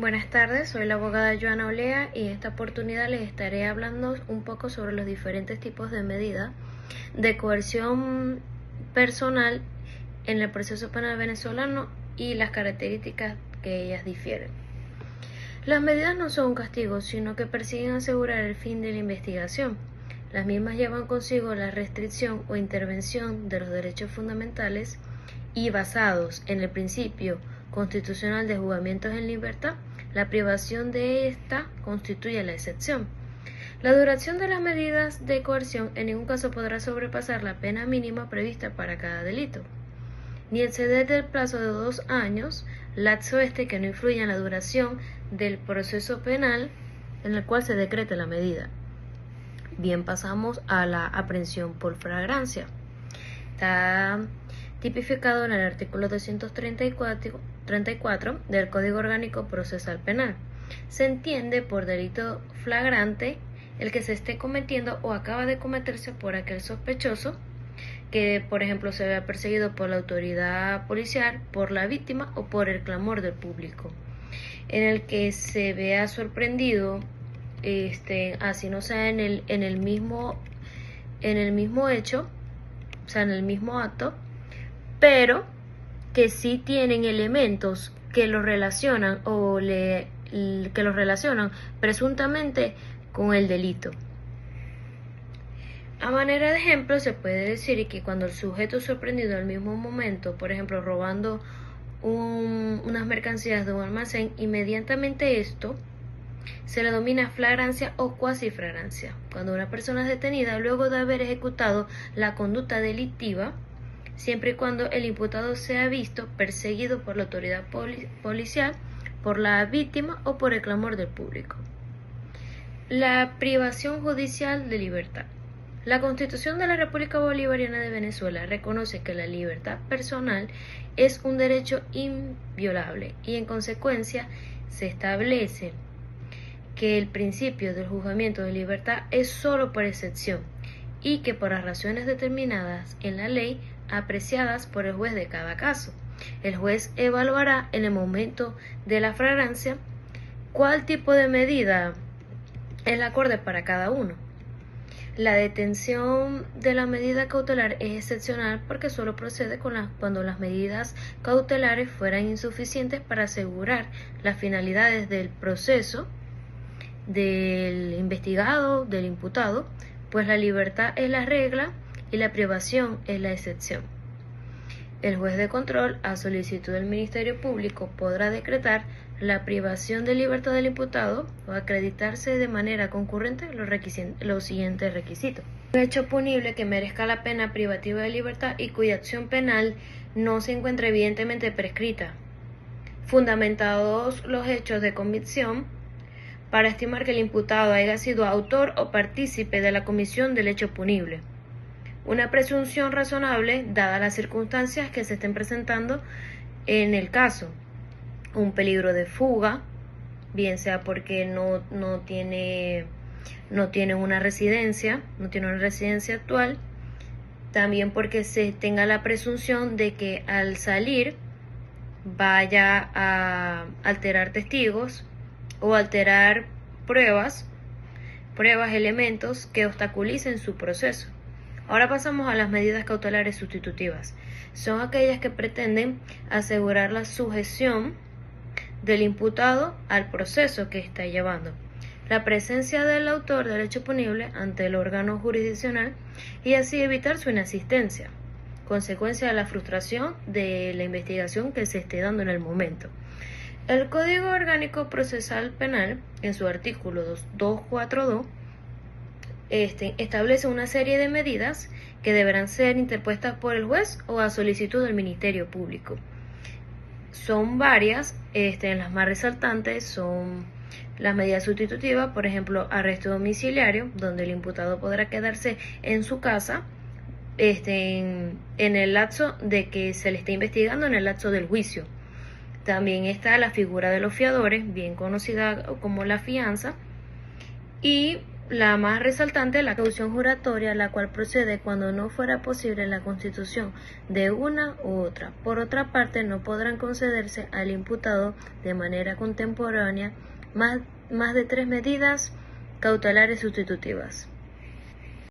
Buenas tardes, soy la abogada Joana Olea y en esta oportunidad les estaré hablando un poco sobre los diferentes tipos de medidas de coerción personal en el proceso penal venezolano y las características que ellas difieren. Las medidas no son un castigo, sino que persiguen asegurar el fin de la investigación. Las mismas llevan consigo la restricción o intervención de los derechos fundamentales y basados en el principio constitucional de juzgamientos en libertad, la privación de esta constituye la excepción. La duración de las medidas de coerción en ningún caso podrá sobrepasar la pena mínima prevista para cada delito, ni exceder del plazo de 2 años, lapso que no influya en la duración del proceso penal en el cual se decrete la medida. Bien, pasamos a la aprehensión por flagrancia. Está tipificado en el artículo 234 del Código Orgánico Procesal Penal. Se entiende por delito flagrante el que se esté cometiendo o acaba de cometerse por aquel sospechoso que, por ejemplo, se vea perseguido por la autoridad policial, por la víctima o por el clamor del público, en el que se vea sorprendido, así no sea en el mismo hecho, o sea, en el mismo acto, pero que sí tienen elementos que los relacionan que los relacionan presuntamente con el delito. A manera de ejemplo, se puede decir que cuando el sujeto es sorprendido al mismo momento, por ejemplo, robando unas mercancías de un almacén, inmediatamente esto se le denomina flagrancia o cuasi flagrancia. Cuando una persona es detenida luego de haber ejecutado la conducta delictiva, siempre y cuando el imputado sea visto perseguido por la autoridad policial, por la víctima o por el clamor del público. La privación judicial de libertad. La Constitución de la República Bolivariana de Venezuela reconoce que la libertad personal es un derecho inviolable y en consecuencia se establece que el principio del juzgamiento de libertad es solo por excepción y que por las razones determinadas en la ley apreciadas por el juez de cada caso. El juez evaluará en el momento de la flagrancia cuál tipo de medida es la acorde para cada uno. La detención de la medida cautelar es excepcional porque solo procede cuando las medidas cautelares fueran insuficientes para asegurar las finalidades del proceso del investigado, del imputado, pues la libertad es la regla y la privación es la excepción. El juez de control, a solicitud del Ministerio Público, podrá decretar la privación de libertad del imputado o acreditarse de manera concurrente los siguientes requisitos. Un hecho punible que merezca la pena privativa de libertad y cuya acción penal no se encuentre evidentemente prescrita. Fundamentados los hechos de convicción para estimar que el imputado haya sido autor o partícipe de la comisión del hecho punible. Una presunción razonable, dadas las circunstancias que se estén presentando en el caso. Un peligro de fuga, bien sea porque no tiene una residencia actual, también porque se tenga la presunción de que al salir vaya a alterar testigos o alterar pruebas, elementos que obstaculicen su proceso. Ahora pasamos a las medidas cautelares sustitutivas. Son aquellas que pretenden asegurar la sujeción del imputado al proceso que está llevando, la presencia del autor del hecho punible ante el órgano jurisdiccional y así evitar su inasistencia, consecuencia de la frustración de la investigación que se esté dando en el momento. El Código Orgánico Procesal Penal, en su artículo 242, establece una serie de medidas que deberán ser interpuestas por el juez o a solicitud del Ministerio Público. Son varias, las más resaltantes son las medidas sustitutivas, por ejemplo, arresto domiciliario, donde el imputado podrá quedarse en su casa en el lapso de que se le esté investigando, en el lapso del juicio. También está la figura de los fiadores, bien conocida como la fianza, y La más resaltante es la caución juratoria, la cual procede cuando no fuera posible la constitución de una u otra. Por otra parte, no podrán concederse al imputado de manera contemporánea más de 3 medidas cautelares sustitutivas.